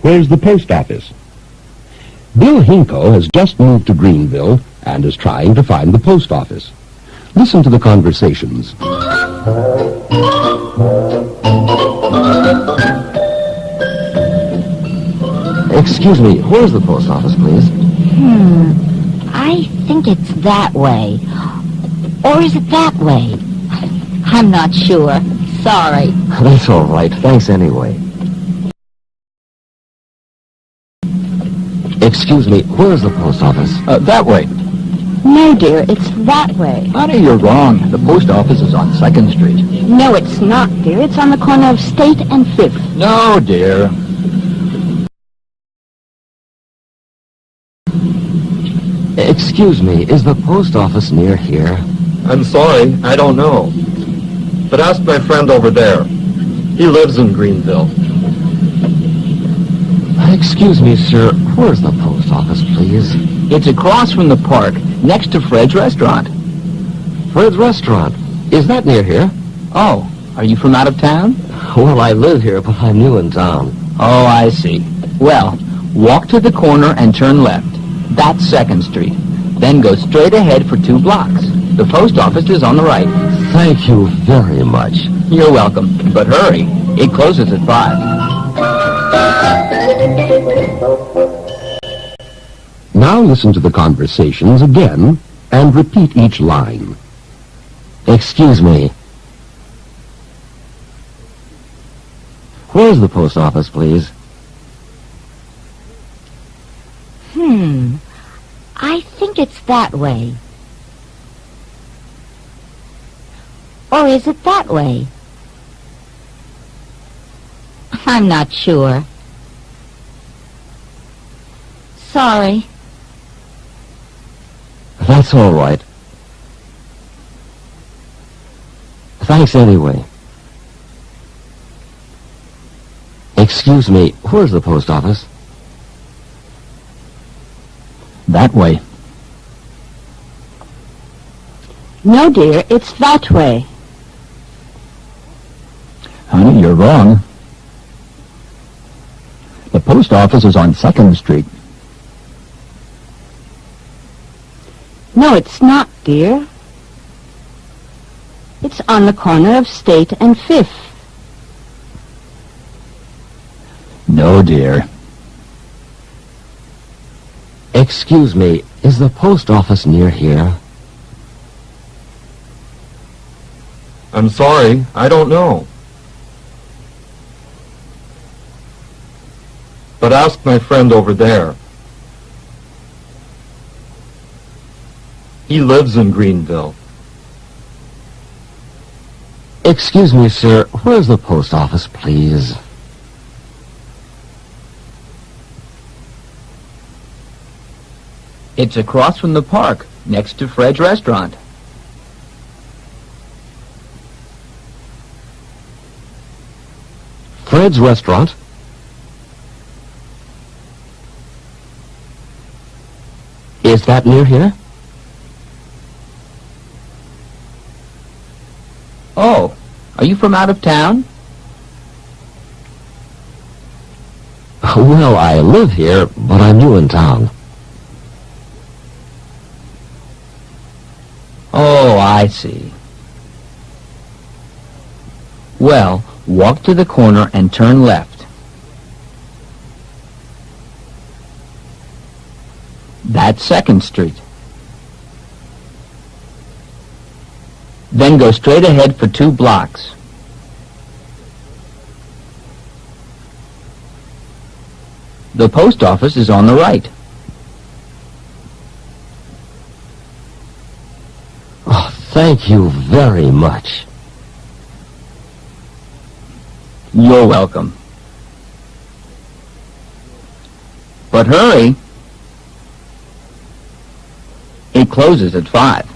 Where's the post office? Bill Hinkle has just moved to Greenville and is trying to find the post office. Listen to the conversations. Excuse me, where's the post office, please? I think it's that way. Or is it that way? I'm not sure. Sorry. That's all right. Thanks anyway. Excuse me, where's the post office? That way. No, dear, it's that way. Honey, you're wrong. The post office is on 2nd Street. No, it's not, dear. It's on the corner of State and 5th. No, dear. Excuse me, is the post office near here? I'm sorry, I don't know. But ask my friend over there. He lives in Greenville. Excuse me, sir, where's the post office, please? It's across from the park, next to Fred's restaurant. Fred's restaurant. Is that near here? Oh, are you from out of town? Well, I live here, but I'm new in town. Oh, I see. Well, walk to the corner and turn left. That's 2nd Street. Then go straight ahead for 2 blocks. The post office is on the right. Thank you very much. You're welcome. But hurry. It closes at 5. Now listen to the conversations again and repeat each line. Excuse me. Where's the post office, please? I think it's that way. Or is it that way? I'm not sure. Sorry. That's all right. Thanks anyway. Excuse me, where's the post office? That way. No, dear, it's that way. Honey, you're wrong. The post office is on 2nd Street. No, it's not, dear. It's on the corner of State and 5th. No, dear. Excuse me, is the post office near here? I'm sorry, I don't know. But ask my friend over there. He lives in Greenville. Excuse me, sir, where's the post office, please? It's across from the park, next to Fred's restaurant. Fred's restaurant? Is that near here? Oh, are you from out of town? Well, I live here, but I'm new in town. Oh, I see. Well, walk to the corner and turn left. That's 2nd Street. Then go straight ahead for 2 blocks. The post office is on the right. Oh, thank you very much. You're welcome. But hurry. It closes at 5.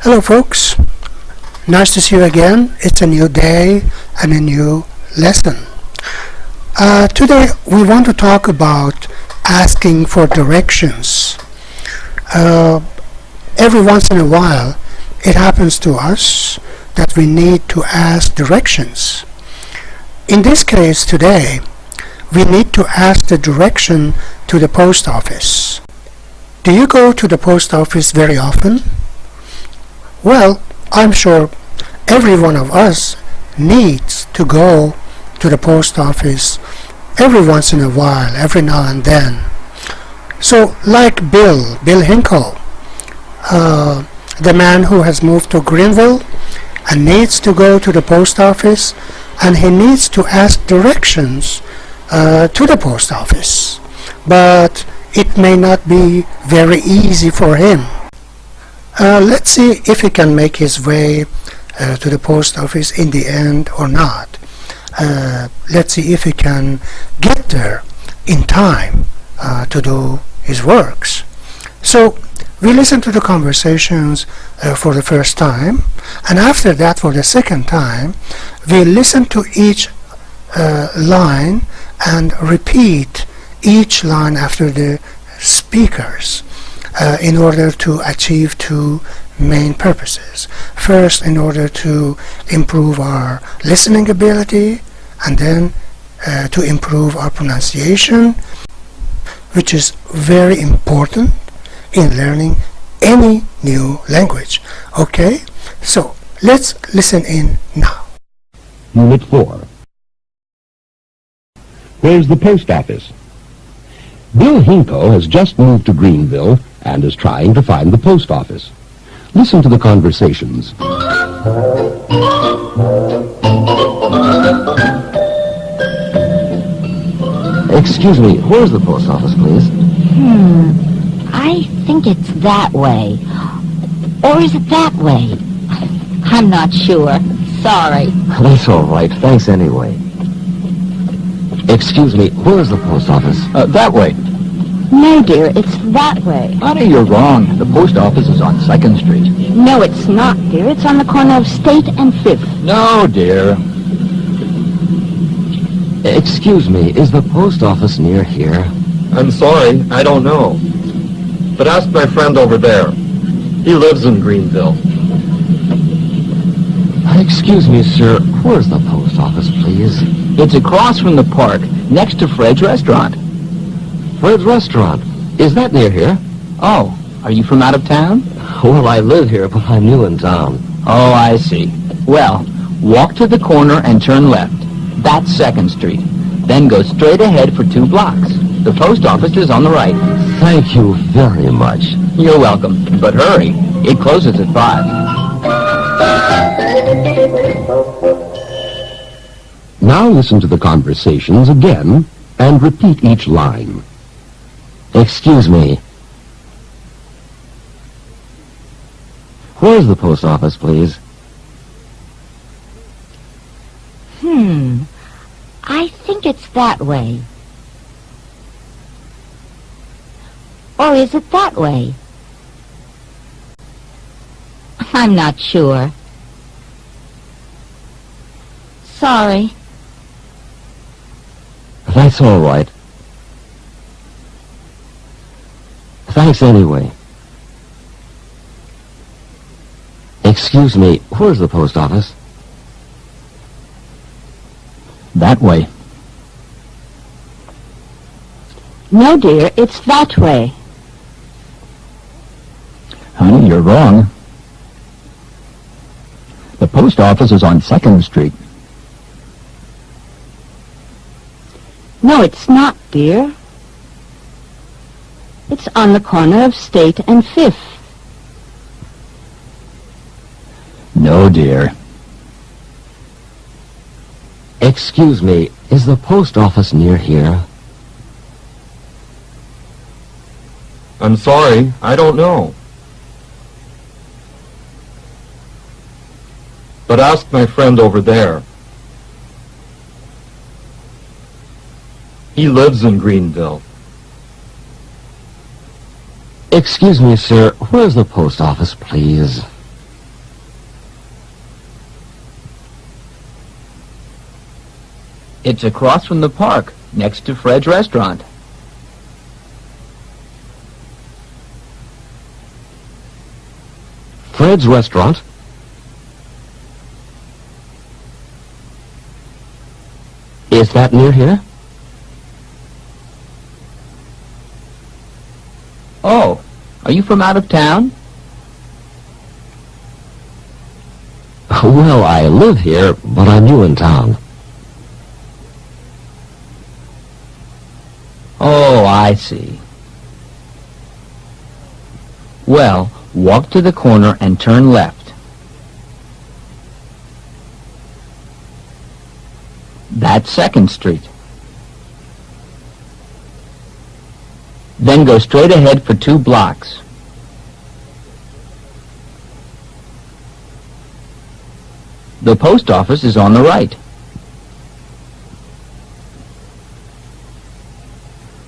Hello folks, nice to see you again. It's a new day and a new lesson. Today we want to talk about asking for directions. Every once in a while it happens to us that we need to ask directions. In this case today, we need to ask the direction to the post office. Do you go to the post office very often? Well, I'm sure every one of us needs to go to the post office every once in a while, every now and then. So, like Bill Hinkle, the man who has moved to Greenville and needs to go to the post office, and he needs to ask directions to the post office. But it may not be very easy for him. Let's see if he can make his way to the post office in the end or not. Let's see if he can get there in time to do his works. So we listen to the conversations for the first time, and after that, for the second time, we listen to each line and repeat each line after the speakers in order to achieve two main purposes. First, in order to improve our listening ability, and then to improve our pronunciation, which is very important in learning any new language. Okay, so let's listen in now. Unit 4. Where's the post office? Bill Hinkle has just moved to Greenville and is trying to find the post office. Listen to the conversations. Excuse me, where's the post office, please? I think it's that way. Or is it that way? I'm not sure. Sorry. That's all right. Thanks anyway. Excuse me, where's the post office? That way. No, dear, it's that way. Honey, you're wrong. The post office is on 2nd Street. No, it's not, dear. It's on the corner of State and 5th. No, dear. Excuse me, is the post office near here? I'm sorry, I don't know. But ask my friend over there. He lives in Greenville. Excuse me, sir, where's the post office, please? It's across from the park, next to Fred's restaurant. Fred's restaurant. Is that near here? Oh, are you from out of town? Well, I live here, but I'm new in town. Oh, I see. Well, walk to the corner and turn left. That's 2nd Street. Then go straight ahead for 2 blocks. The post office is on the right. Thank you very much. You're welcome. But hurry. It closes at 5. Now listen to the conversations again and repeat each line. Excuse me. Where's the post office, please? I think it's that way. Or is it that way? I'm not sure. Sorry. That's all right. Thanks anyway. Excuse me, where's the post office? That way. No, dear, it's that way. Honey, you're wrong. The post office is on 2nd Street. No, it's not, dear. It's on the corner of State and 5th. No, dear. Excuse me, is the post office near here? I'm sorry, I don't know. But ask my friend over there. He lives in Greenville. Excuse me, sir, where's the post office, please? It's across from the park, next to Fred's restaurant. Fred's restaurant? Is that near here? Oh, are you from out of town? Well, I live here, but I'm new in town. Oh, I see. Well, walk to the corner and turn left. That's 2nd Street. Then go straight ahead for 2 blocks. The post office is on the right.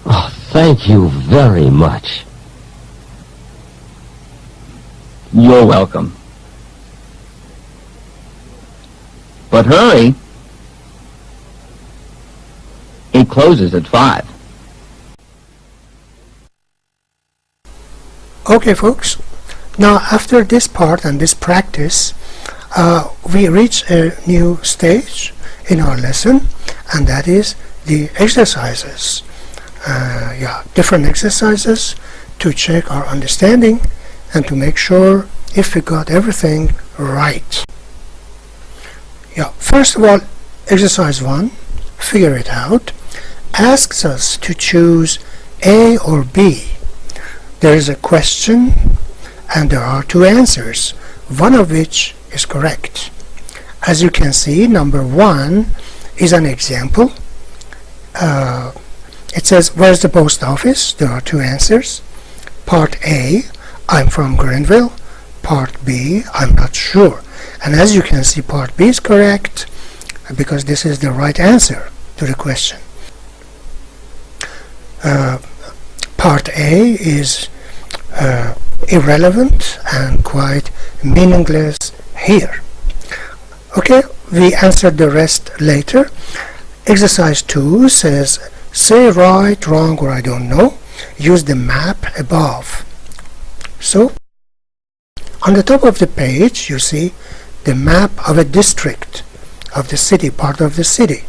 Oh, thank you very much. You're welcome. But hurry. It closes at 5. Okay, folks. Now, after this part and this practice, we reach a new stage in our lesson, and that is the exercises. Different exercises to check our understanding and to make sure if we got everything right. First of all, exercise 1, figure it out, asks us to choose A or B. There is a question and there are 2 answers, one of which is correct. As you can see, number 1 is an example. It says, where's the post office? There are 2 answers. Part A, I'm from Greenville. Part B, I'm not sure. And as you can see, part B is correct because this is the right answer to the question. Part A is irrelevant and quite meaningless here. Okay, we answered the rest later. Exercise 2 says, say right, wrong, or I don't know. Use the map above. So, on the top of the page, you see the map of a district of the city, part of the city.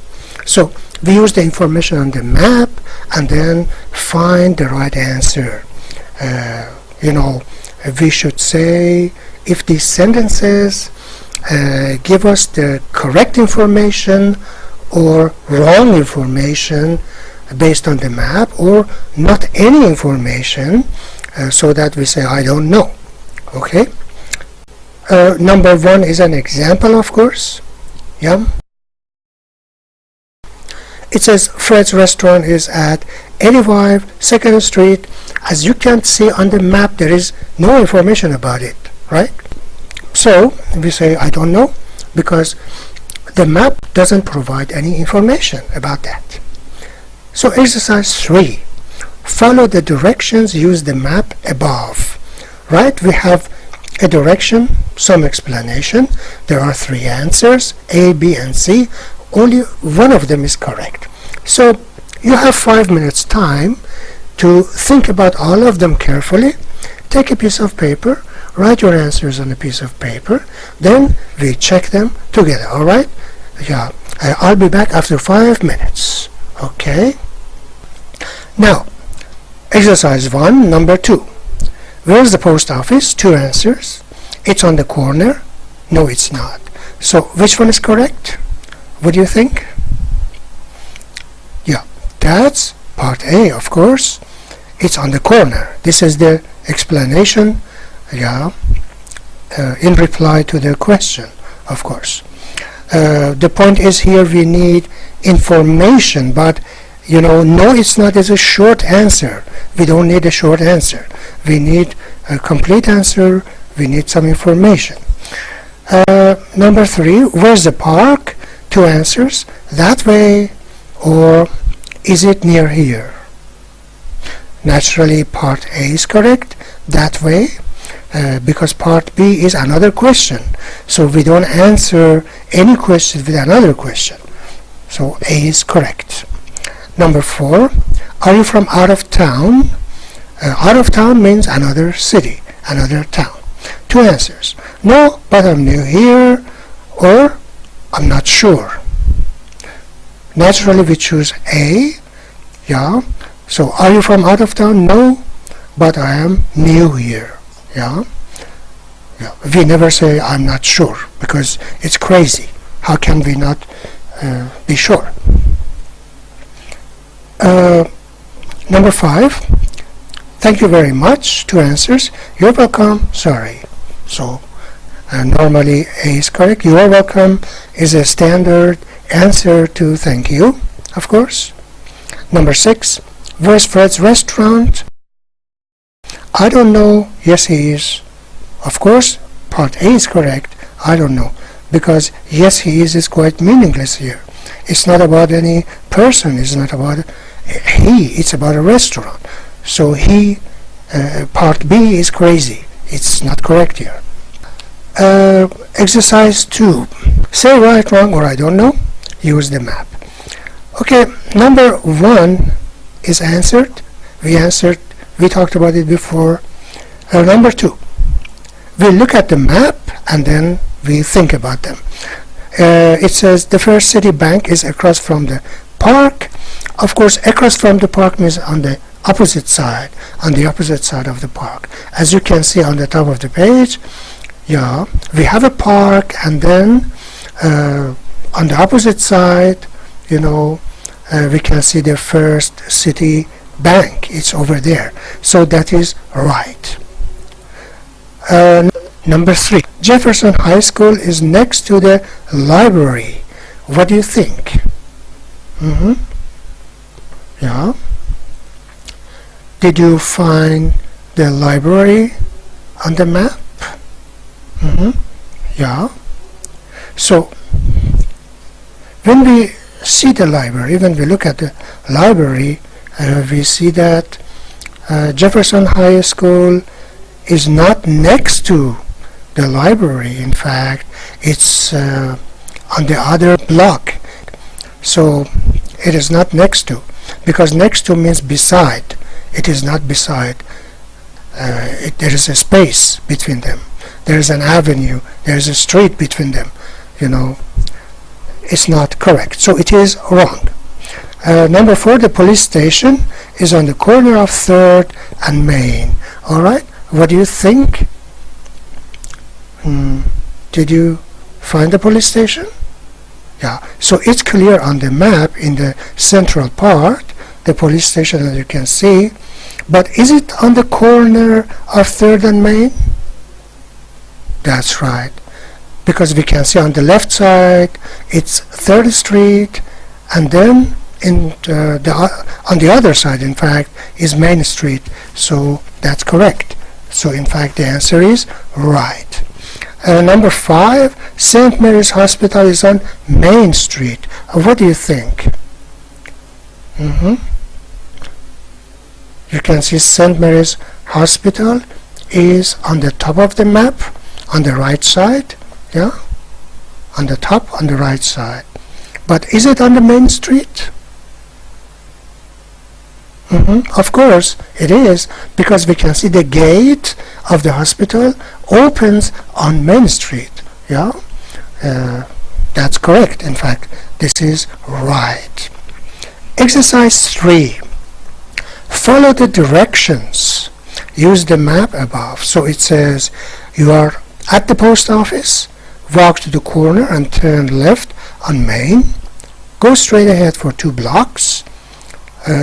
So, we use the information on the map and then find the right answer. We should say, if these sentences give us the correct information or wrong information based on the map, or not any information, so that we say, I don't know. Okay? Number 1 is an example, of course. It says Fred's restaurant is at 85 2nd Street. As you can see on the map, there is no information about it, right? So we say, I don't know, because the map doesn't provide any information about that. So exercise 3, follow the directions, use the map above. Right? We have a direction, some explanation. There are 3 answers, A, B, and C. Only one of them is correct. So you have 5 minutes time to think about all of them carefully. Take a piece of paper, write your answers on a piece of paper, then we check them together. All right? I'll be back after 5 minutes. Okay? Now, exercise 1, number 2. Where's the post office? 2 answers. It's on the corner. No, it's not. So, which one is correct? What do you think? That's part A, of course. It's on the corner. This is the explanation, in reply to the question, of course. The point is here we need information, but no, it's not as a short answer. We don't need a short answer. We need a complete answer. We need some information. Number 3, where's the park? 2 answers. That way, or is it near here? Naturally, part A is correct. That way, because part B is another question. So we don't answer any question with another question. So A is correct. Number 4, are you from out of town? Out of town means another city, another town. 2 answers. No, but I'm new here, or I'm not sure. Naturally we choose A. Yeah. So are you from out of town? No, but I am new here. Yeah. Yeah. We never say I'm not sure because it's crazy. How can we not be sure? Number 5, thank you very much. 2 answers. You're welcome. Sorry. So normally A is correct. You are welcome is a standard answer to thank you, of course. Number 6, where's Fred's restaurant? I don't know. Yes, he is. Of course, part A is correct. I don't know. Because yes, he is quite meaningless here. It's not about any person. It's not about he. It's about a restaurant. So he, part B is crazy. It's not correct here. Exercise 2. Say right, wrong, or I don't know. Use the map. Okay, number 1 is answered. We talked about it before. Number 2. We look at the map and then we think about them. It says the First City Bank is across from the park. Of course, across from the park means on the opposite side of the park. As you can see on the top of the page, yeah, we have a park, and then on the opposite side, you know, we can see the First City Bank. It's over there. So that is right. Number 3, Jefferson High School is next to the library. What do you think? Yeah. Did you find the library on the map? Yeah. So when we see the library, when we look at the library, we see that Jefferson High School is not next to the library. In fact, it's on the other block. So it is not next to, because next to means beside. It is not beside. There is a space between them. There is an avenue. There is a street between them. You know, it's not correct. So it is wrong. Number 4, the police station is on the corner of 3rd and Main. All right. What do you think? Did you find the police station? Yeah. So it's clear on the map in the central part, the police station, as you can see. But is it on the corner of 3rd and Main? That's right. Because we can see on the left side, it's 3rd Street, and then on the other side, in fact, is Main Street. So that's correct. So in fact, the answer is right. Number 5, St. Mary's Hospital is on Main Street. What do you think? You can see St. Mary's Hospital is on the top of the map, on the right side. Yeah, on the top, on the right side. But is it on the Main Street? Of course it is, because we can see the gate of the hospital opens on Main Street. Yeah, that's correct. In fact, this is right. Exercise 3. Follow the directions. Use the map above. So it says you are at the post office. Walk to the corner and turn left on Main. Go straight ahead for 2 blocks.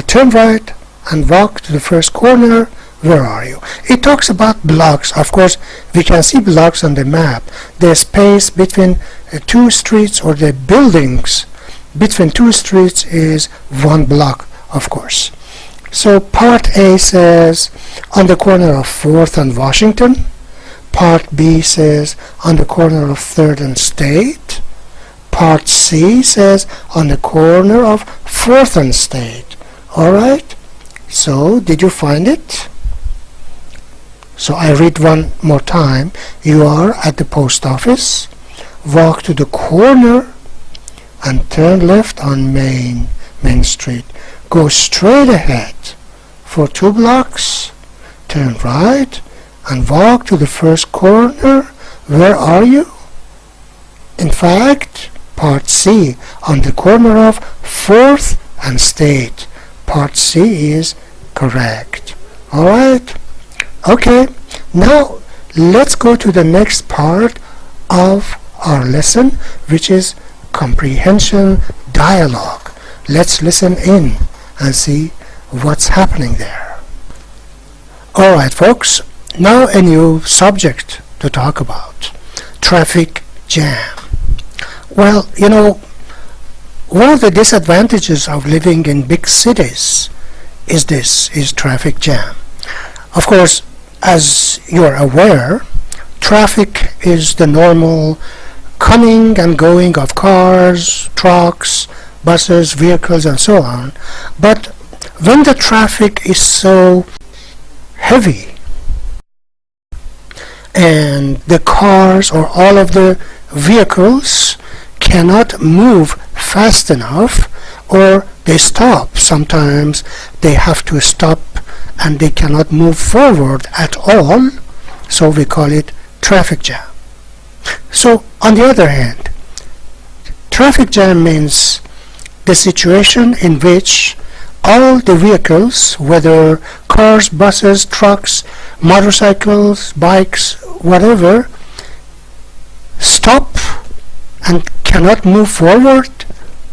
Turn right and walk to the first corner. Where are you? It talks about blocks. Of course, we can see blocks on the map. The space between 2 streets, or the buildings between 2 streets, is 1 block, of course. So part A says on the corner of 4th and Washington. Part B says on the corner of 3rd and State. Part C says on the corner of 4th and State. Alright? So, did you find it? So I read one more time. You are at the post office. Walk to the corner and turn left on Main Street. Go straight ahead for 2 blocks, turn right, and walk to the first corner. Where are you? In fact, part C, on the corner of 4th and State. Part C is correct. Alright? Okay, now let's go to the next part of our lesson, which is comprehension dialogue. Let's listen in and see what's happening there. Alright folks, now a new subject to talk about. Traffic jam. Well, you know, one of the disadvantages of living in big cities is traffic jam. Of course, as you're aware, traffic is the normal coming and going of cars, trucks, buses, vehicles, and so on. But when the traffic is so heavy and the cars or all of the vehicles cannot move fast enough, or they stop, sometimes they have to stop and they cannot move forward at all, so we call it traffic jam. So on the other hand, traffic jam means the situation in which all the vehicles, whether cars, buses, trucks, motorcycles, bikes, whatever, stop and cannot move forward,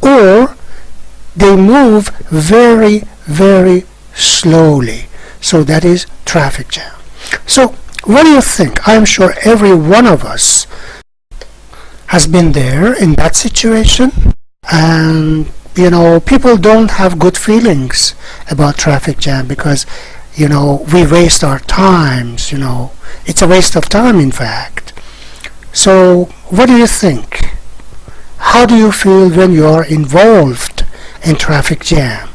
or they move very, very slowly. So that is traffic jam. So what do you think? I'm sure every one of us has been there in that situation, and you know, people don't have good feelings about traffic jam because, you know, we waste our times, you know, it's a waste of time, in fact. So what do you think? How do you feel when you are involved in traffic jam,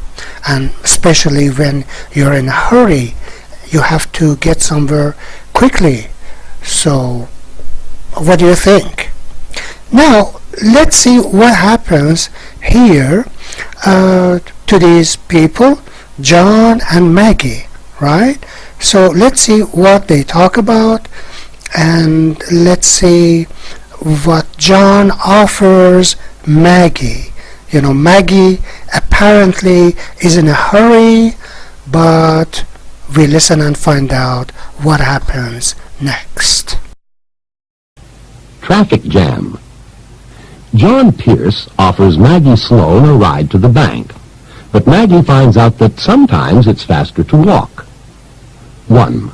and especially when you're in a hurry, you have to get somewhere quickly? So what do you think? Now let's see what happens here to these people, John and Maggie, right? So let's see what they talk about, and let's see what John offers Maggie. You know, Maggie apparently is in a hurry, but we listen and find out what happens next. Traffic jam. John Pierce offers Maggie Sloan a ride to the bank, but Maggie finds out that sometimes it's faster to walk. 1.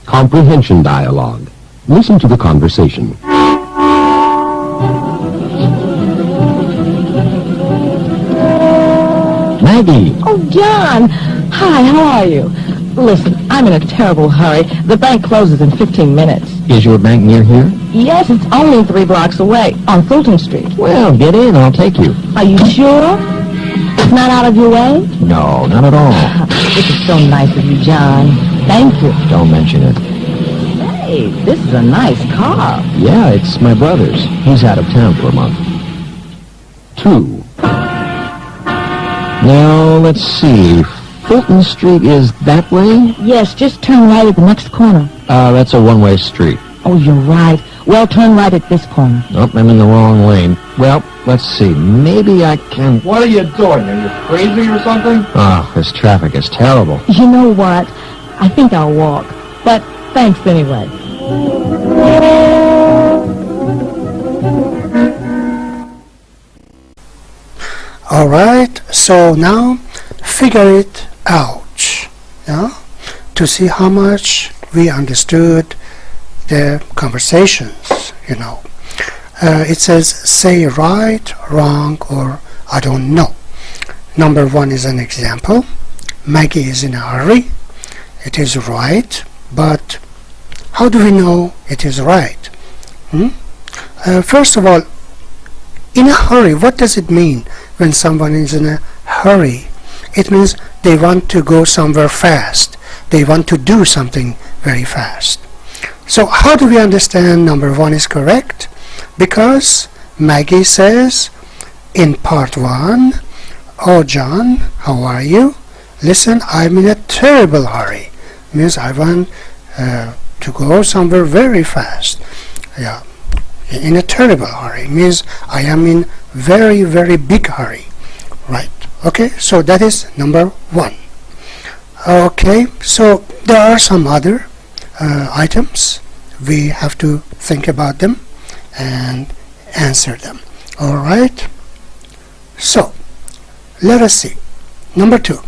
Comprehension dialogue. Listen to the conversation. Maggie! Oh, John! Hi, how are you? Listen, I'm in a terrible hurry. The bank closes in 15 minutes. Is your bank near here? Yes, it's only 3 blocks away, on Fulton Street. Well, get in. I'll take you. Are you sure? It's not out of your way? No, not at all. This is so nice of you, John. Thank you. Don't mention it. Hey, this is a nice car. Yeah, it's my brother's. He's out of town for a month. 2. Now, let's see. Fulton Street is that way? Yes, just turn right at the next corner. That's a one-way street. Oh, you're right. Well, turn right at this corner. Nope, I'm in the wrong lane. Well, let's see. Maybe I can... What are you doing? Are you crazy or something? Oh, this traffic is terrible. You know what? I think I'll walk. But thanks anyway. Alright, so now figure it out, yeah, to see how much we understood the conversations, you know. It says say right, wrong, or I don't know. Number 1 is an example. Maggie is in a hurry. It is right, but how do we know it is right? First of all, in a hurry, what does it mean when someone is in a hurry? It means they want to go somewhere fast. They want to do something very fast. So how do we understand number 1 is correct? Because Maggie says in part 1, "Oh John, how are you? Listen, I'm in a terrible hurry." Means I want to go somewhere very fast. Yeah, in a terrible hurry means I am in very, very big hurry. Right. Okay, so that is number 1. Okay, so there are some other items. We have to think about them and answer them. All right. So let us see. Number 2.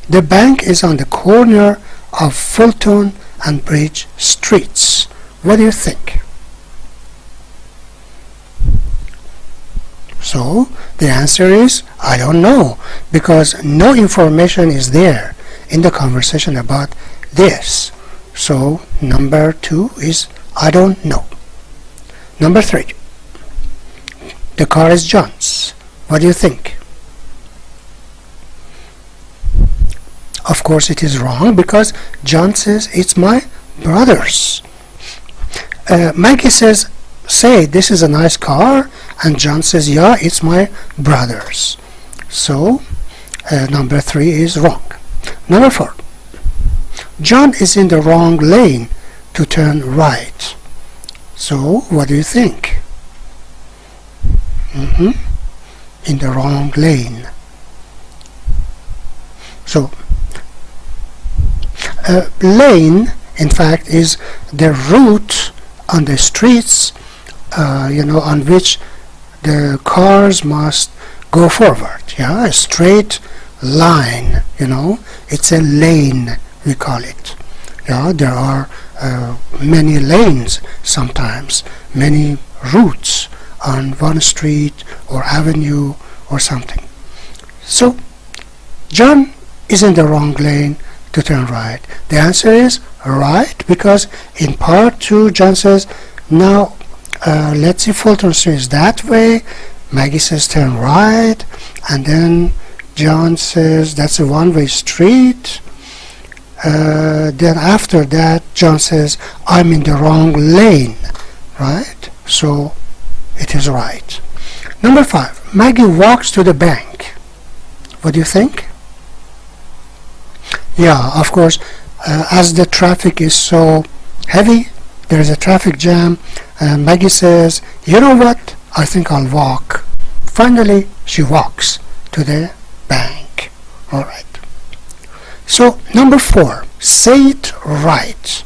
The bank is on the corner of Fulton and Bridge Streets. What do you think? So the answer is I don't know, because no information is there in the conversation about this. So number 2 is I don't know. Number 3. The car is John's. What do you think? Of course it is wrong, because John says it's my brother's. Maggie says, say this is a nice car, and John says, yeah, it's my brother's. So number 3 is wrong. Number 4. John is in the wrong lane to turn right. So what do you think? In the wrong lane. So lane, in fact, is the route on the streets, on which the cars must go forward. Yeah, a straight line. It's a lane, we call it. Yeah, there are many lanes sometimes, many routes on one street or avenue or something. So John is in the wrong lane to turn right. The answer is right, because in part 2 John says, now let's see, Fulton Street is that way. Maggie says turn right, and then John says that's a one-way street. Then after that John says I'm in the wrong lane, right? So it is right. Number 5. Maggie walks to the bank. What do you think? Yeah, of course, as the traffic is so heavy, there is a traffic jam, and Maggie says, you know what, I think I'll walk. Finally, she walks to the bank. All right. So number 4, say it right.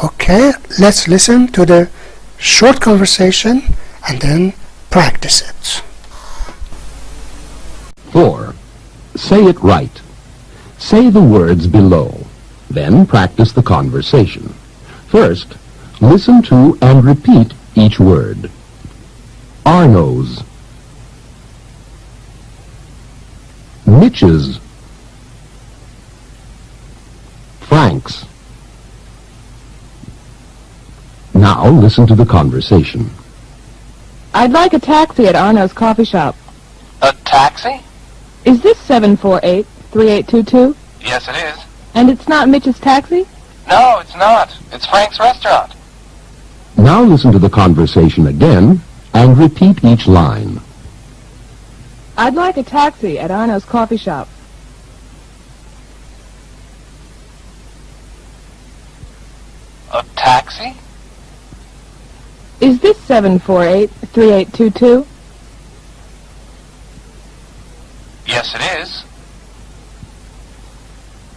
Okay, let's listen to the short conversation and then practice it. 4. Say it right. Say the words below. Then practice the conversation. First, listen to and repeat each word. Arno's, Mitch's, Frank's. Now listen to the conversation. I'd like a taxi at Arno's coffee shop. A taxi? Is this 748-3822? Yes, it is. And it's not Mitch's taxi? No, it's not. It's Frank's restaurant. Now listen to the conversation again and repeat each line. I'd like a taxi at Arno's coffee shop. A taxi? Is this 748-3822? Yes, it is.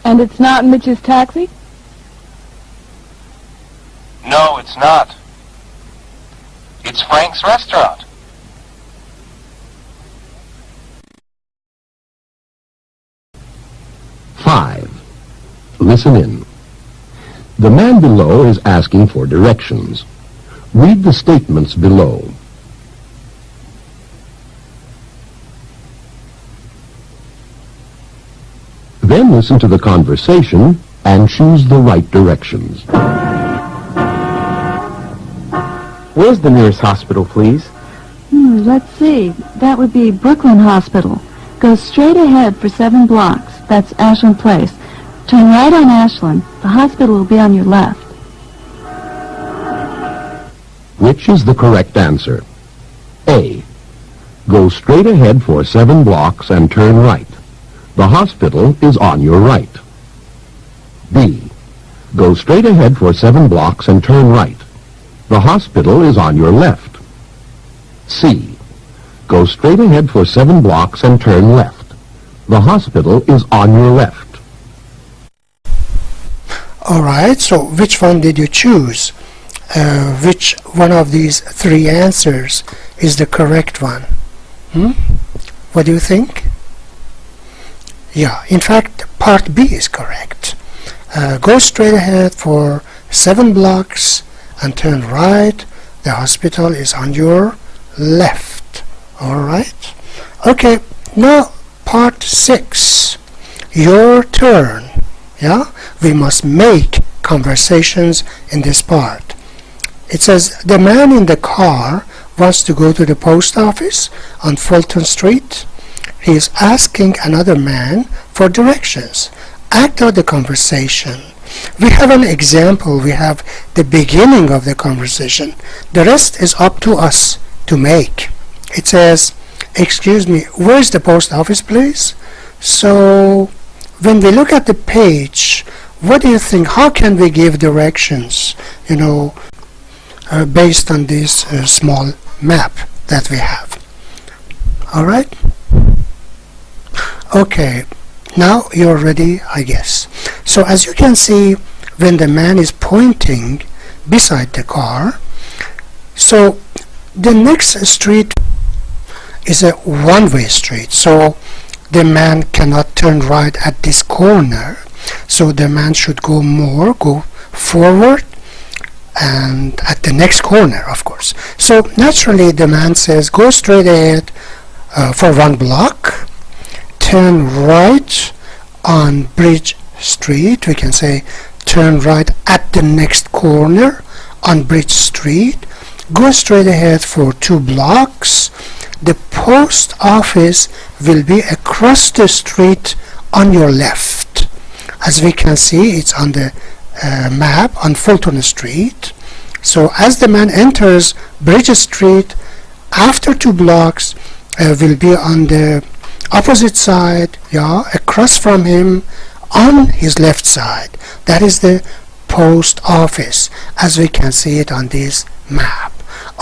And it's not Mitch's taxi? No, it's not. It's Frank's restaurant. Five. Listen in. The man below is asking for directions. Read the statements below. Then listen to the conversation and choose the right directions. Where's the nearest hospital, please? Let's see. That would be Brooklyn Hospital. Go straight ahead for 7 blocks. That's Ashland Place. Turn right on Ashland. The hospital will be on your left. Which is the correct answer? A. Go straight ahead for 7 blocks and turn right. The hospital is on your right. B. Go straight ahead for 7 blocks and turn right. The hospital is on your left. C. Go straight ahead for 7 blocks and turn left. The hospital is on your left. Alright, so which one did you choose? Which one of these 3 answers is the correct one? What do you think? Yeah, in fact, part B is correct. Go straight ahead for 7 blocks and turn right. The hospital is on your left. Alright? Okay, now part 6. Your turn. Yeah? We must make conversations in this part. It says, the man in the car wants to go to the post office on Fulton Street. He is asking another man for directions. Act out the conversation. We have an example. We have the beginning of the conversation. The rest is up to us to make. It says, excuse me, where's the post office, please? So when we look at the page, what do you think? How can we give directions, based on this small map that we have? Alright? Okay, now you're ready, I guess. So as you can see, when the man is pointing beside the car, so the next street is a one-way street, so the man cannot turn right at this corner, so the man should go forward and at the next corner, of course. So naturally the man says, go straight ahead for 1 block, turn right on Bridge Street. We can say turn right at the next corner on Bridge Street. Go straight ahead for 2 blocks. The post office will be across the street on your left. As we can see, it's on the map on Fulton Street. So as the man enters Bridge Street, after 2 blocks will be on the opposite side, across from him on his left side. That is the post office, as we can see it on this map.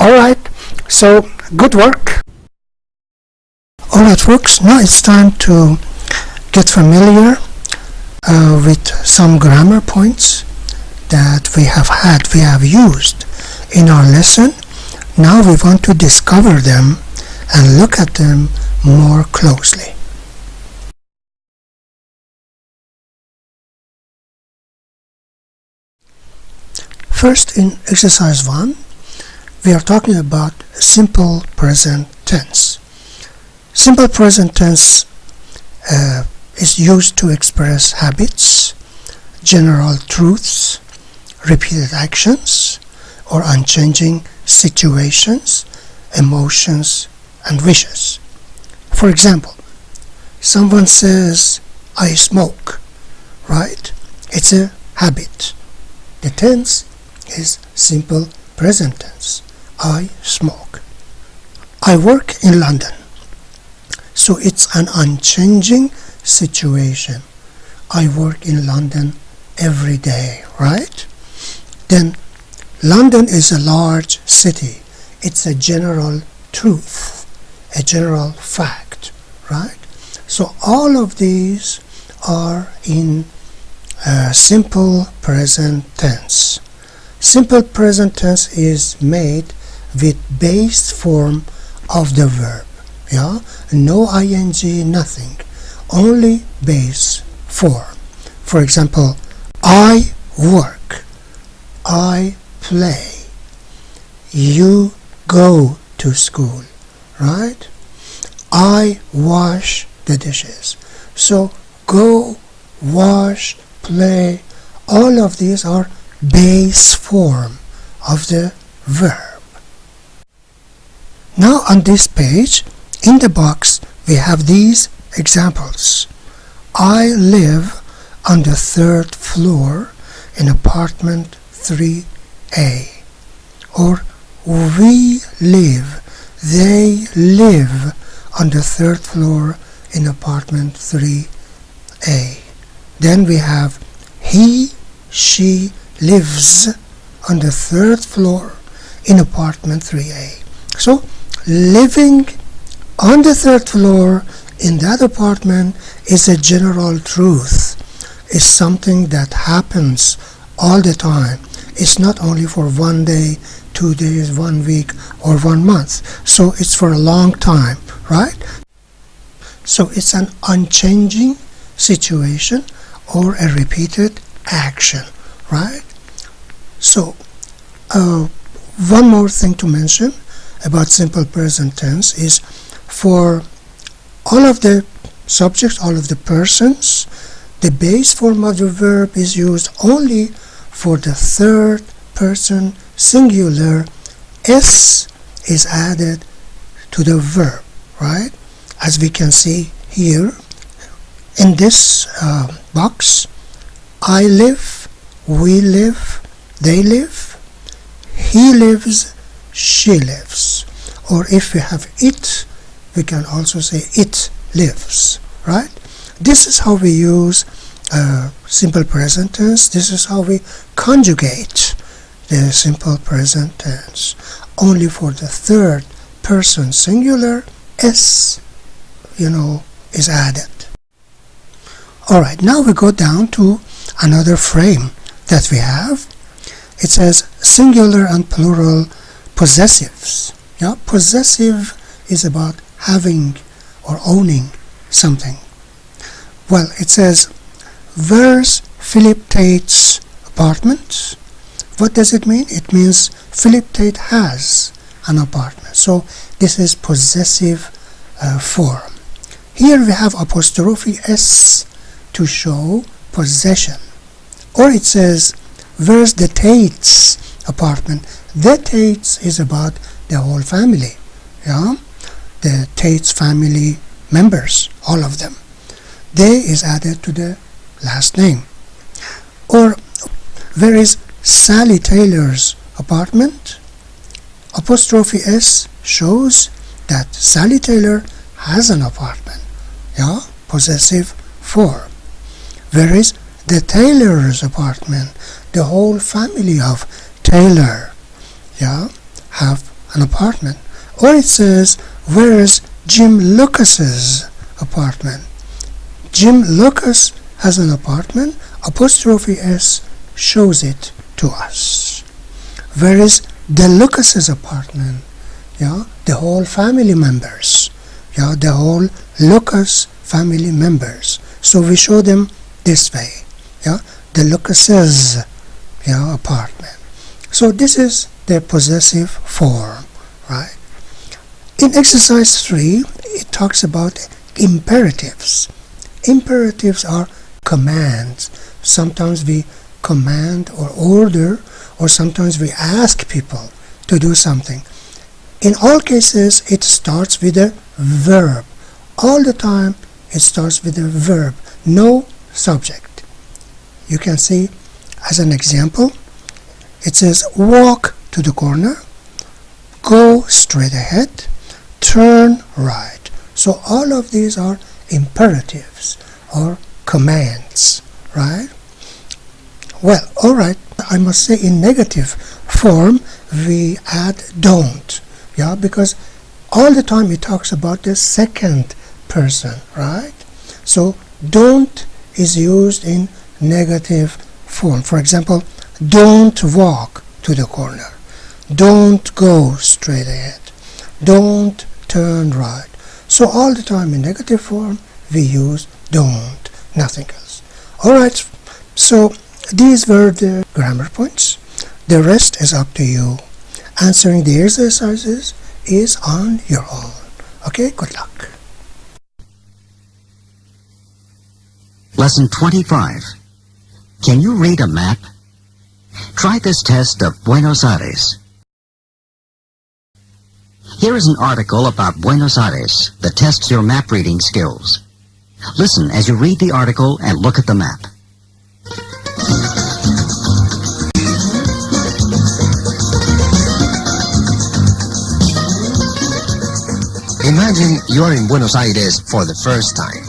Alright, so good work. Alright folks, now it's time to get familiar with some grammar points that we have used in our lesson. Now we want to discover them and look at them more closely. First, in exercise 1, we are talking about simple present tense. Simple present tense is used to express habits, general truths, repeated actions, or unchanging situations, emotions, and wishes. For example, someone says, I smoke, right? It's a habit. The tense is simple present tense. I smoke. I work in London. So it's an unchanging situation. I work in London every day, right? Then London is a large city. It's a general truth, a general fact, right? So all of these are in simple present tense. Simple present tense is made with base form of the verb. No ing, nothing, only base form. For example, I work, I play, you go to school, right? I wash the dishes. So go, wash, play, all of these are base form of the verb. Now on this page, in the box, we have these examples. I live on the 3rd floor in apartment 3A. Or we live They live on the 3rd floor in apartment 3A. Then we have he, she lives on the 3rd floor in apartment 3A. So living on the 3rd floor in that apartment is a general truth. It's something that happens all the time. It's not only for 1 day, 2 days, 1 week, or 1 month. So it's for a long time, right? So it's an unchanging situation or a repeated action, right? So one more thing to mention about simple present tense is for all of the subjects, all of the persons, the base form of the verb is used only for the 3rd person singular. S is added to the verb, right? As we can see here in this box, I live, we live, they live, he lives, she lives. Or if we have it, we can also say it lives, right? This is how we use simple present tense. This is how we conjugate the simple present tense. Only for the 3rd person singular, S, is added. Alright, now we go down to another frame that we have. It says singular and plural possessives. Yeah, possessive is about having or owning something. Well, it says, where's Philip Tate's apartment? What does it mean? It means Philip Tate has an apartment. So this is possessive form. Here we have apostrophe S to show possession. Or it says, where's the Tate's apartment? The Tate's is about the whole family. Yeah? The Tate's family members, all of them. They is added to the last name. Or where is Sally Taylor's apartment? Apostrophe S shows that Sally Taylor has an apartment. Yeah, possessive form. Where is the Taylor's apartment? The whole family of Taylor, yeah, have an apartment. Or it says, where is Jim Lucas's apartment? Jim Lucas has an apartment. Apostrophe S shows it to us. Where is the Lucas's apartment? Yeah, the whole family members. Yeah, the whole Lucas family members. So we show them this way. Yeah, the Lucas's, yeah, apartment. So this is the possessive form, right? In exercise 3, it talks about imperatives. Imperatives are commands. Sometimes we command or order, or sometimes we ask people to do something. In all cases, it starts with a verb. All the time, it starts with a verb, no subject. You can see, as an example, it says, walk to the corner, go straight ahead, turn right. So all of these are imperatives or commands, right? Well, alright, I must say in negative form we add don't, yeah, because all the time it talks about the second person, right? So don't is used in negative form. For example, don't walk to the corner, don't go straight ahead, don't turn right. So all the time in negative form we use don't, nothing else. Alright, so these were the grammar points. The rest is up to you. Answering the exercises is on your own. Okay, good luck. Lesson 25. Can you read a map? Try this test of Buenos Aires. Here is an article about Buenos Aires that tests your map reading skills. Listen as you read the article and look at the map. Imagine you're in Buenos Aires for the first time.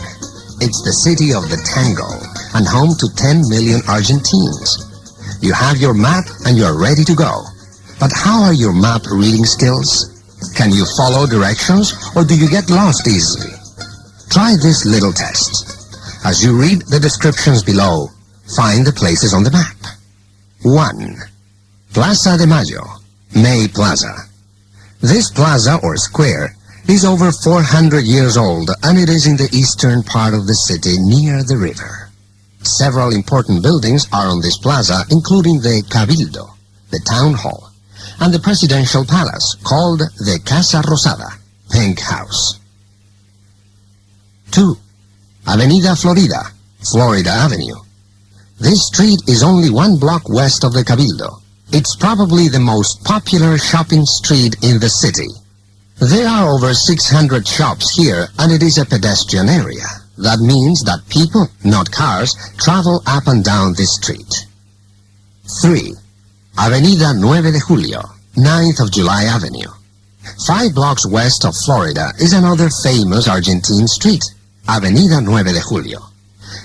It's the city of the tango and home to 10 million Argentines. You have your map and you're ready to go. But how are your map reading skills? Can you follow directions or do you get lost easily? Try this little test. As you read the descriptions below, find the places on the map. 1. Plaza de Mayo, May Plaza. This plaza or square is over 400 years old and it is in the eastern part of the city near the river. Several important buildings are on this plaza, including the Cabildo, the town hall, and the presidential palace called the Casa Rosada, Pink House. 2. Avenida Florida, Florida Avenue. This street is only 1 block west of the Cabildo. It's probably the most popular shopping street in the city. There are over 600 shops here and it is a pedestrian area. That means that people, not cars, travel up and down this street. 3. Avenida 9 de Julio, 9th of July Avenue. 5 blocks west of Florida is another famous Argentine street, Avenida 9 de Julio.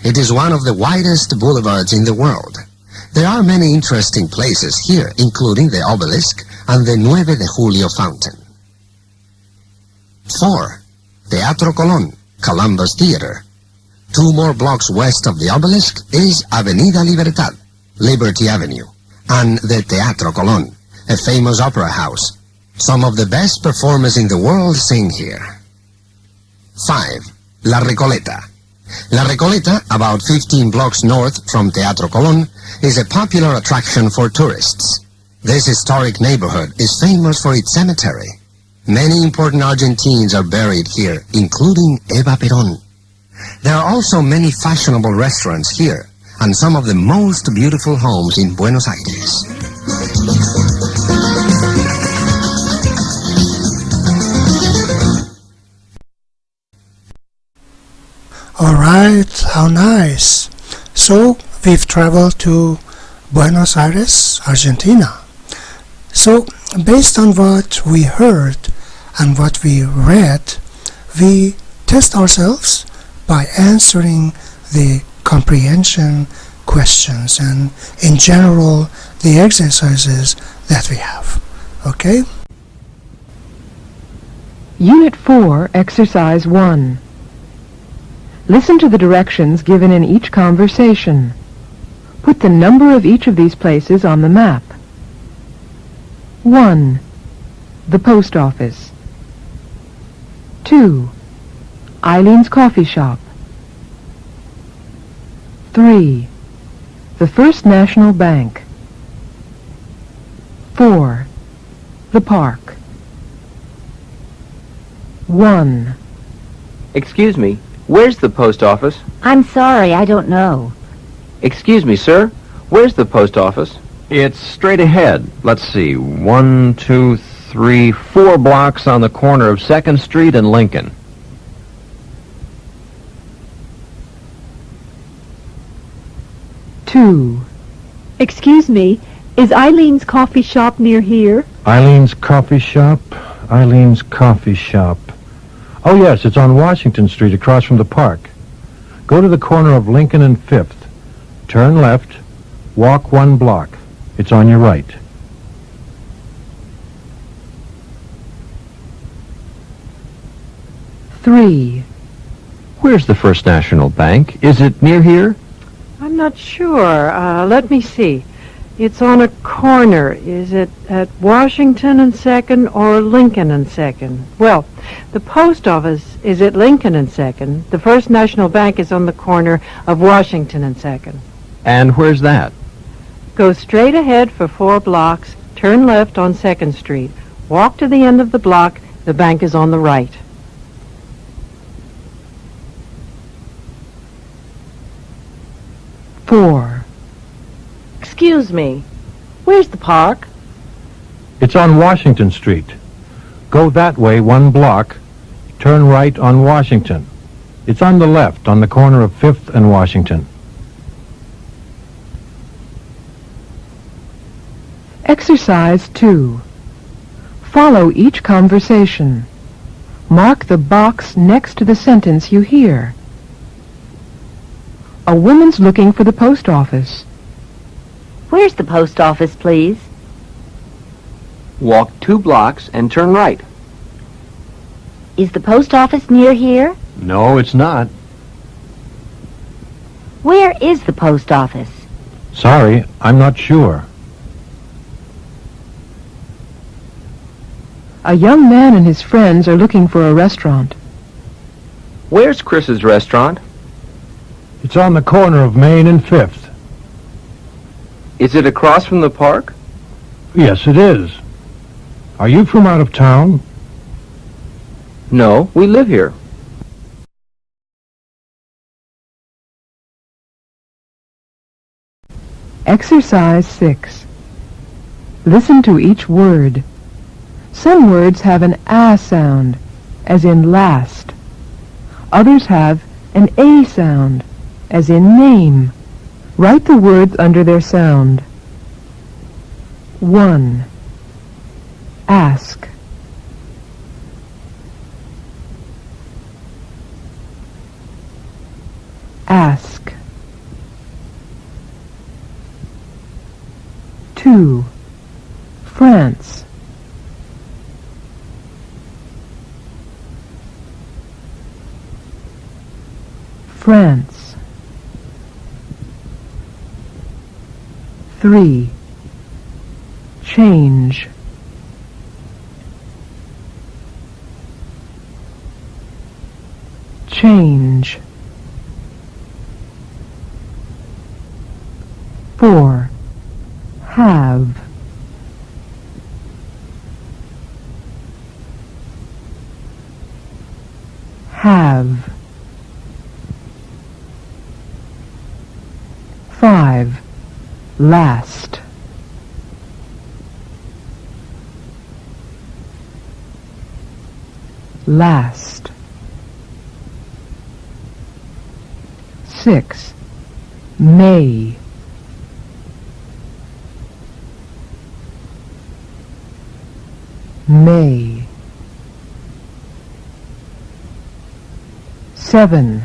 It is one of the widest boulevards in the world. There are many interesting places here, including the obelisk and the 9 de Julio fountain. 4. Teatro Colón, Columbus Theater. 2 more blocks west of the obelisk is Avenida Libertad, Liberty Avenue, and the Teatro Colón, a famous opera house. Some of the best performers in the world sing here. 5. La Recoleta. La Recoleta, about 15 blocks north from Teatro Colón, is a popular attraction for tourists. This historic neighborhood is famous for its cemetery. Many important Argentines are buried here, including Eva Perón. There are also many fashionable restaurants here, and some of the most beautiful homes in Buenos Aires. Alright, how nice. So, we've traveled to Buenos Aires, Argentina. So, based on what we heard and what we read, we test ourselves by answering the comprehension questions and, in general, the exercises that we have. Okay? Unit 4, Exercise 1. Listen to the directions given in each conversation. Put the number of each of these places on the map. 1. The post office. 2. Eileen's coffee shop. 3. The First National Bank. 4. The park. 1. Excuse me, where's the post office? I'm sorry, I don't know. Excuse me, sir, where's the post office? It's straight ahead. Let's see, 1, 2, 3, 4 blocks on the corner of 2nd Street and Lincoln. 2. Excuse me, is Eileen's coffee shop near here? Eileen's coffee shop? Eileen's coffee shop. Oh, yes, it's on Washington Street across from the park. Go to the corner of Lincoln and 5th. Turn left, walk 1 block. It's on your right. 3. Where's the First National Bank? Is it near here? I'm not sure. Let me see. It's on a corner. Is it at Washington and 2nd or Lincoln and 2nd? Well, the post office is at Lincoln and 2nd. The First National Bank is on the corner of Washington and 2nd. And where's that? Go straight ahead for 4 blocks, turn left on 2nd Street. Walk to the end of the block. The bank is on the right. 4. Excuse me, where's the park? It's on Washington Street. Go that way 1 block, turn right on Washington. It's on the left, on the corner of 5th and Washington. Exercise 2. Follow each conversation. Mark the box next to the sentence you hear. A woman's looking for the post office. Where's the post office, please? Walk 2 blocks and turn right. Is the post office near here? No, it's not. Where is the post office? Sorry, I'm not sure. A young man and his friends are looking for a restaurant. Where's Chris's restaurant? It's on the corner of Main and 5th. Is it across from the park? Yes, it is. Are you from out of town? No, we live here. Exercise 6. Listen to each word. Some words have an A sound, as in last. Others have an A sound, as in name. Write the words under their sound. 1. Ask. Ask. 2. France. France. 3. Change. Change. 4. Have. Have. 5. Last. Last. 6. May. May. 7.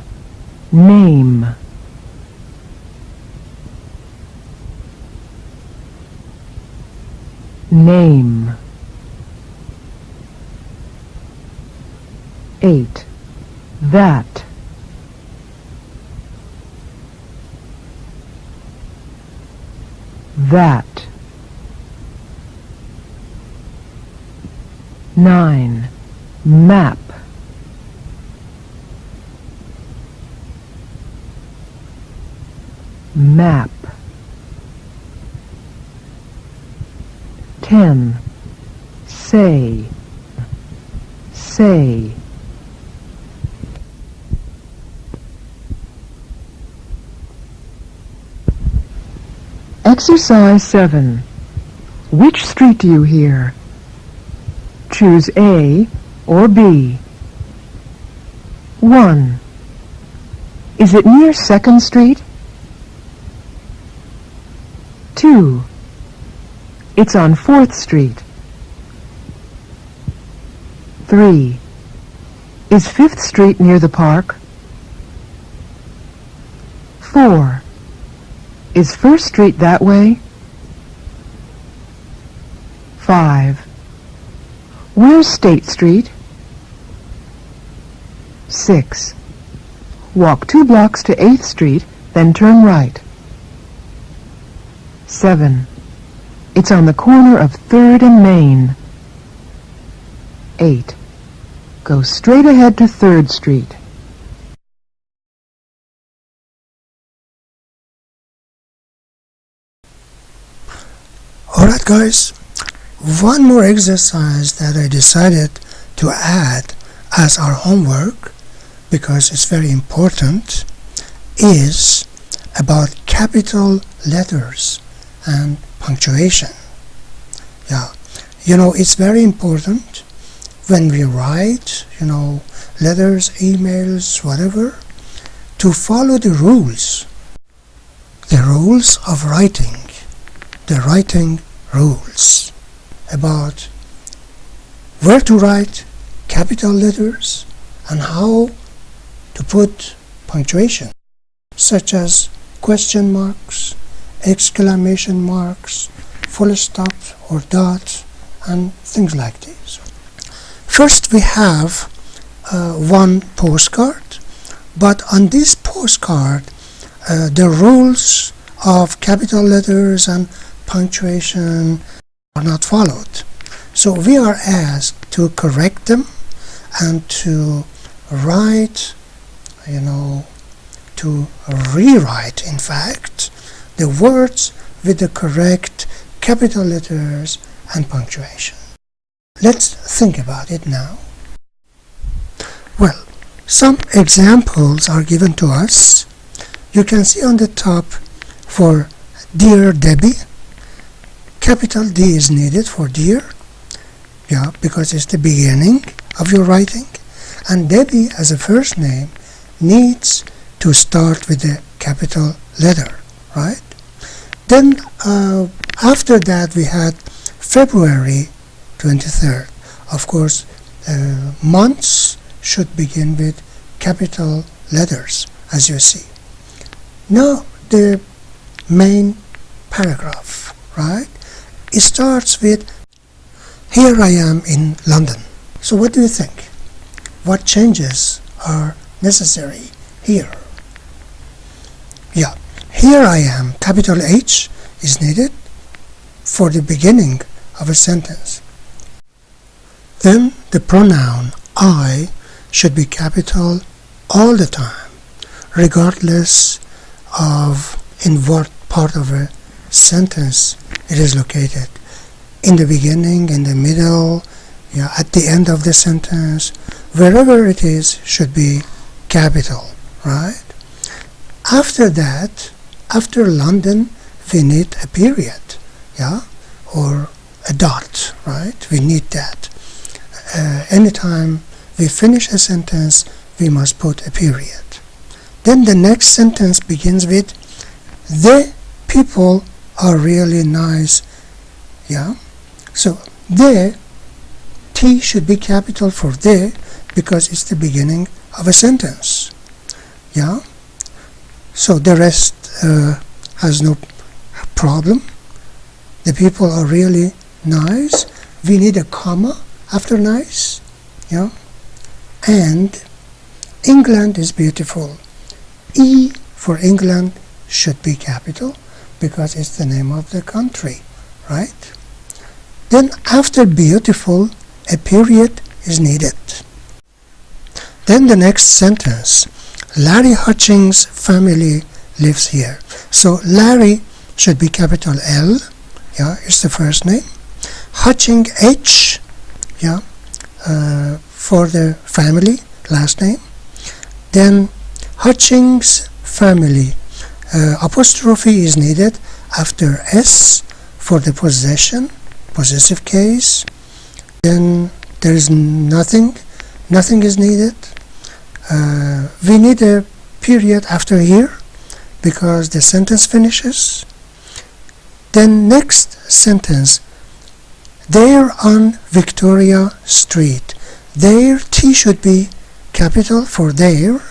Name. Name. 8. That. That. 9. Map. Map. 10. Say. Say. Exercise 7. Which street do you hear? Choose A or B. 1. Is it near 2nd Street? 2. It's on 4th Street. 3. Is 5th Street near the park? 4. Is 1st Street that way? 5. Where's State Street? 6. Walk 2 blocks to 8th Street, then turn right. 7. It's on the corner of 3rd and Main. 8. Go straight ahead to 3rd Street. Alright guys, one more exercise that I decided to add as our homework, because it's very important, is about capital letters and punctuation. Yeah, it's very important when we write, letters, emails, whatever, to follow the rules of writing, the writing rules about where to write capital letters and how to put punctuation, such as question marks, exclamation marks, full stops or dots, and things like this. First, we have one postcard, but on this postcard, the rules of capital letters and punctuation are not followed. So we are asked to correct them and to write, to rewrite, in fact, the words with the correct capital letters and punctuation. Let's think about it now. Well, some examples are given to us. You can see on the top for Dear Debbie, capital D is needed for dear, because it's the beginning of your writing, and Debbie as a first name needs to start with a capital letter, right? Then after that we had February 23rd. Of course, months should begin with capital letters, as you see. Now the main paragraph, right? It starts with, here I am in London. So what do you think? What changes are necessary here? Here I am, capital H is needed for the beginning of a sentence. Then the pronoun I should be capital all the time, regardless of in what part of a sentence it is located. In the beginning, in the middle, at the end of the sentence, wherever it is should be capital, right? After that, after London, we need a period, or a dot, right? We need that. Anytime we finish a sentence, we must put a period. Then the next sentence begins with, the people are really nice, So the T should be capital for the, because it's the beginning of a sentence, So the rest has no problem. The people are really nice. We need a comma after nice, and England is beautiful. E for England should be capital because it's the name of the country, right? Then after beautiful, a period is needed. Then the next sentence, Larry Hutchings' family lives here. So Larry should be capital L, it's the first name. Hutching, H, for the family, last name. Then Hutchings' family, apostrophe is needed after S for the possession, possessive case. Then there is nothing is needed. We need a period after here because the sentence finishes. Then next sentence, they're on Victoria Street. Their T should be capital for their.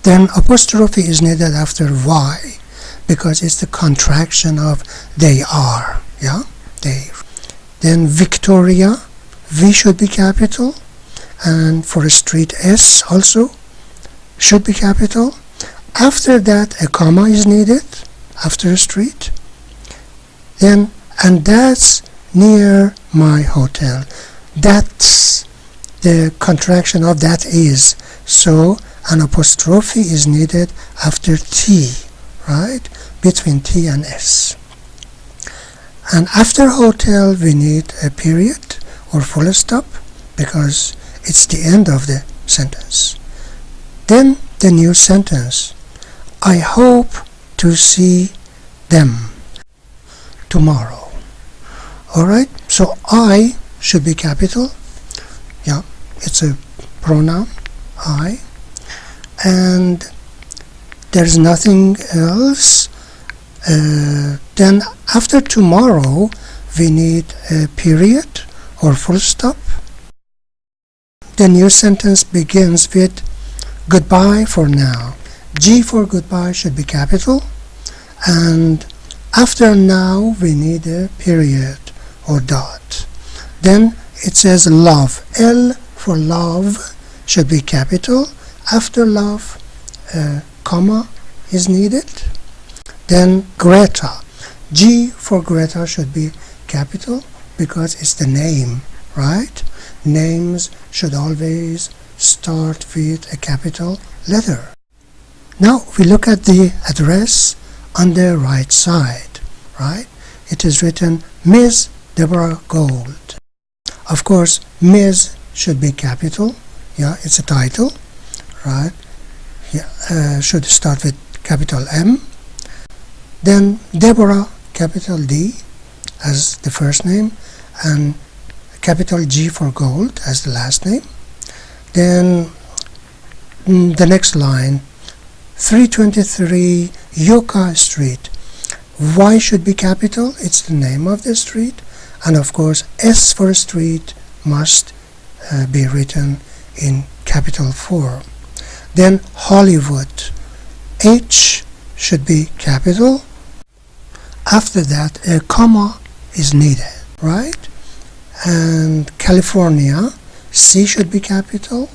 Then apostrophe is needed after Y because it's the contraction of they are, they. Then Victoria, V should be capital, and for a street S also should be capital. After that a comma is needed after a street. Then, and that's near my hotel. That's the contraction of that is. So an apostrophe is needed after T, right? Between T and S. And after hotel we need a period or full stop because it's the end of the sentence. Then the new sentence, I hope to see them tomorrow. Alright, so I should be capital, it's a pronoun, I, and there's nothing else. Then after tomorrow we need a period or full stop. the new sentence begins with goodbye for now. G for goodbye should be capital, and after now we need a period or dot. Then it says love. L for love should be capital. After love, comma is needed. Then Greta. G for Greta should be capital because it's the name, right? Names should always start with a capital letter. Now we look at the address on the right side, right? It is written Ms. Deborah Gold. Of course, Ms. should be capital. Yeah, it's a title, right? Yeah, should start with capital M. Then Deborah, capital D as the first name, and capital G for Gold as the last name. Then the next line, 323 Yucca Street. Y should be capital, it's the name of the street, and of course S for street must be written in capital form. Then Hollywood. H should be capital. After that a comma is needed, right? And California, C should be capital,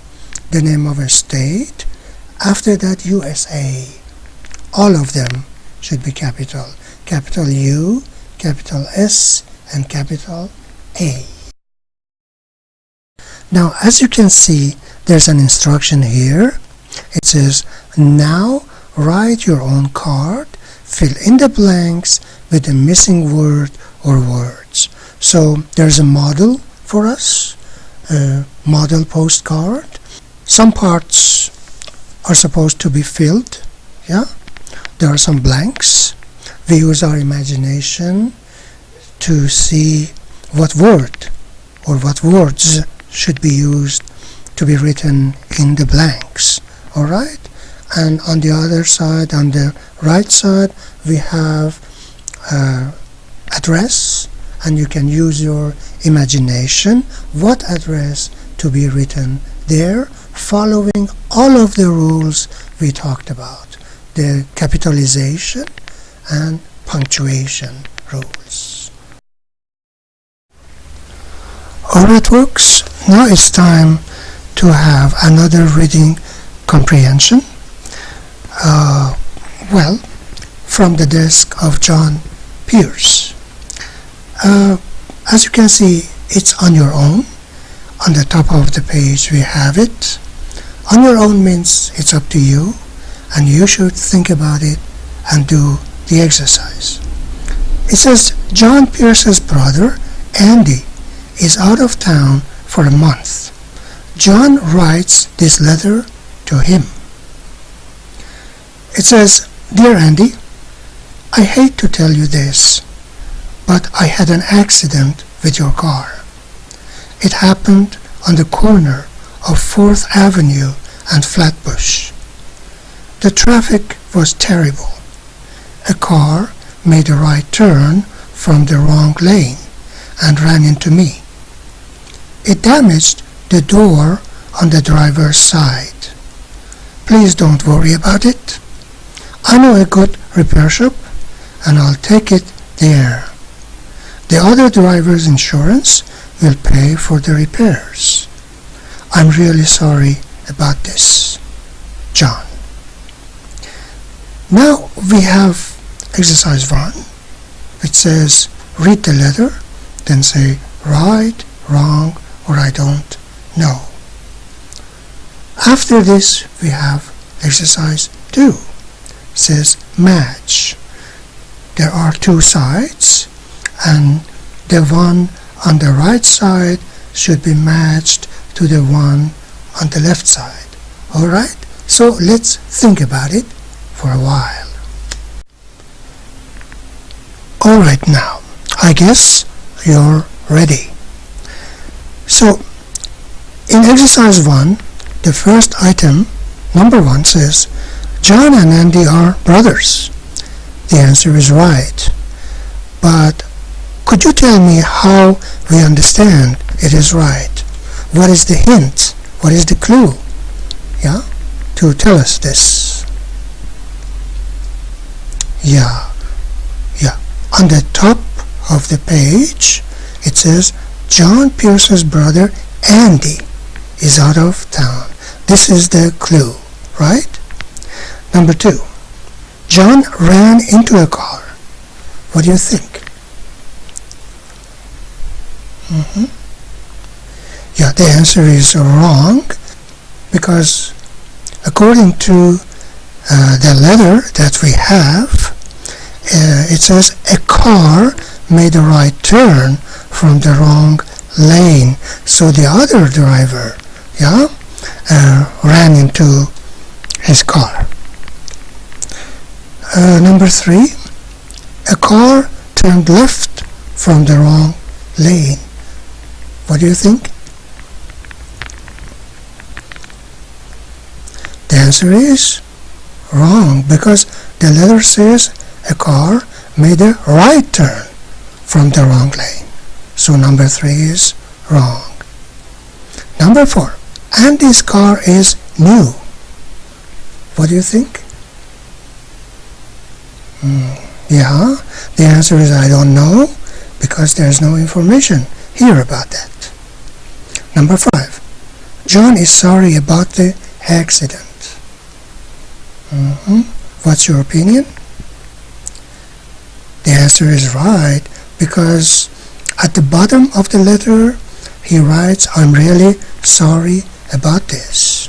the name of a state. After that USA. All of them should be capital. Capital U, capital S, and capital A. Now, as you can see, there's an instruction here. It says, now write your own card, fill in the blanks with the missing word or words. So there's a model for us, a model postcard. Some parts are supposed to be filled, yeah? There are some blanks. We use our imagination to see what word or what words should be used to be written in the blanks, all right? And on the other side, on the right side, we have address, and you can use your imagination what address to be written there, following all of the rules we talked about, the capitalization and punctuation rules. Alright folks, now it's time to have another reading comprehension. Well, from the desk of John Pierce. As you can see, it's on your own. On the top of the page we have it. On your own means it's up to you, and you should think about it and do the exercise. It says John Pierce's brother, Andy, is out of town for a month. John writes this letter to him. It says, Dear Andy, I hate to tell you this, but I had an accident with your car. It happened on the corner of 4th Avenue and Flatbush. The traffic was terrible. A car made a right turn from the wrong lane and ran into me. It damaged the door on the driver's side. Please don't worry about it. I know a good repair shop and I'll take it there. The other driver's insurance will pay for the repairs. I'm really sorry about this. John. Now we have exercise 1, which says read the letter, then say right, wrong, or I don't know. After this we have exercise 2. It says match. There are 2 sides, and the one on the right side should be matched to the one on the left side. Alright? So let's think about it for a while. Alright, now, I guess you're ready. So, in exercise 1, the first item, number 1, says, John and Andy are brothers. The answer is right. But could you tell me how we understand it is right? What is the hint What is the clue? Yeah, to tell us this. Yeah. On the top of the page, it says John Pierce's brother Andy is out of town. This is the clue, right? Number 2. John ran into a car. What do you think? Yeah, the answer is wrong, because according to the letter that we have, it says a car made a right turn from the wrong lane. So the other driver, ran into his car. Number 3, a car turned left from the wrong lane. What do you think? The answer is wrong, because the letter says a car made a right turn from the wrong lane. So number 3 is wrong. Number 4, Andy's car is new. What do you think? Yeah, the answer is I don't know, because there's no information here about that. Number 5, John is sorry about the accident. What's your opinion? The answer is right, because at the bottom of the letter he writes, I'm really sorry about this.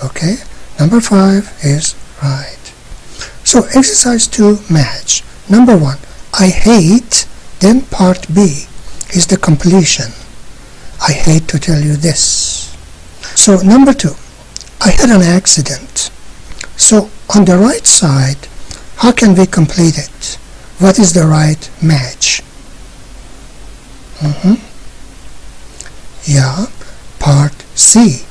Okay, number 5 is right. So exercise 2, match. Number 1, I hate, then part B is the completion. I hate to tell you this. So number 2, I had an accident. So on the right side, how can we complete it? What is the right match? Yeah, part C.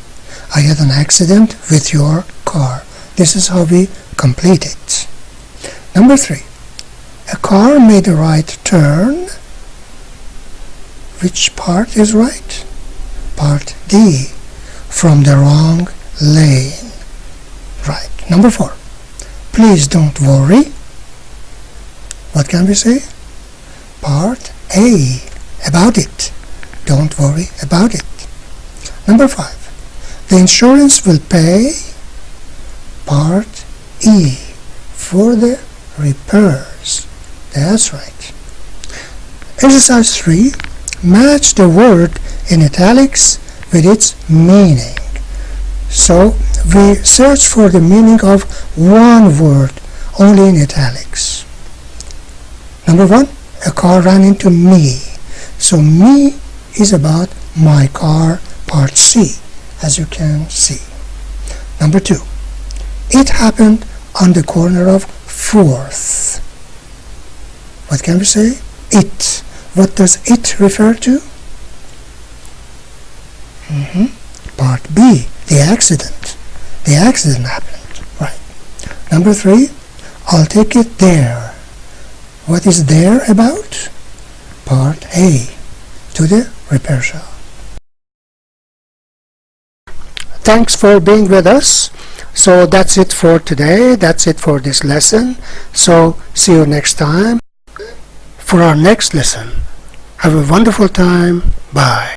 I had an accident with your car. This is how we complete it. Number 3. A car made a right turn. Which part is right? Part D. From the wrong lane. Right. Number 4. Please don't worry. What can we say? Part A. About it. Don't worry about it. Number 5. The insurance will pay. Part E. For the repairs. That's right. Exercise 3. Match the word in italics with its meaning. So we search for the meaning of one word only in italics. Number 1, a car ran into me. So me is about my car, part C, as you can see. Number 2, it happened on the corner of 4th. What can we say? It. What does it refer to? Part B, the accident. The accident happened. Right. Number 3, I'll take it there. What is there about? Part A, to the repair shop. Thanks for being with us. So that's it for today. That's it for this lesson. So see you next time for our next lesson. Have a wonderful time. Bye.